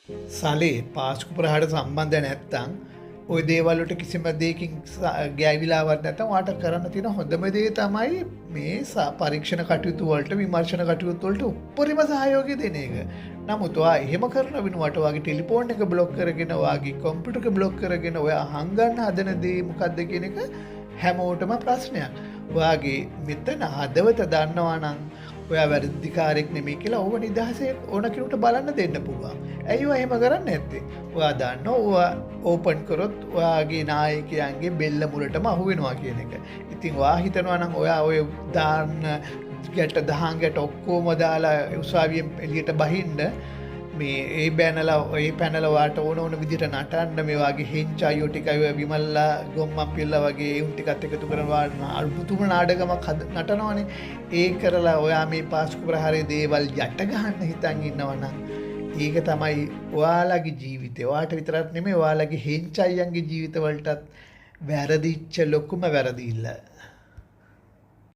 සලේ පාස්කු ප්‍රහාට සම්බන්ධ නැත්තං ඔය දේවල්ලට කිසිම දෙකින් ගෑවිලාවත් නැතම් වාට කරන්න තියෙන හොඳම දේ තමයි මේ පරීක්ෂණ කටයුතු වලට විමර්ශන කටයුතු වලට උපරිම සහයෝගය දෙන එක. නමුත් ඔයා එහෙම කරන වෙනුවට ඔයාගේ ටෙලිෆෝන් එක බ්ලොක් කරගෙන ඔයාගේ කම්පියුටර් එක බ්ලොක් කරගෙන ඔයා හංගන්න හදන දේ මොකද්ද කියන එක හැමෝටම ප්‍රශ්නයක්. ඔයාගේ මෙතන හදවත දන්නවා නම් ඔයා වැරදිකාරයෙක් නෙමෙයි කියලා ඕව නිදහසේ ඕන කෙනෙකුට බලන්න දෙන්න පුළුවන්. ඇයි ඔයා එහෙම කරන්නේ නැත්තේ? ඔයා දන්නවා ඔයා ඕපන් කරොත් ඔයාගේ නායකයන්ගේ බෙල්ල මුලටම අහු වෙනවා කියන එක. ඉතින් ඔයා හිතනවා නම් ඔයා ඔය දාන්න ගැට දහං ගැට ඔක්කොම දාලා උසාවියෙන් එළියට බහින්න මේ ඒ පැනලා වාට ඕන විදිහට නටන්න මේ වගේ හෙන්චායෝ ටිකයි ඔය විමල්ලා ගොම්මන් පිල්ලා වගේ උන් ටිකත් එකතු කරනවා අල්පුතුම නාඩගමක් නටනවනේ. ඒ කරලා ඔයා මේ පාස්කු ප්‍රහාරයේ දේවල් යට ගහන්න හිතන් ඉන්නවා නම් ඒක තමයි ඔයාලගේ ජීවිතේ. ඔයාට විතරක් නෙමෙයි ඔයාලගේ හෙන්චායන්ගේ ජීවිතවලටත් වැරදිච්ච ලොකුම වැරදිල්ල.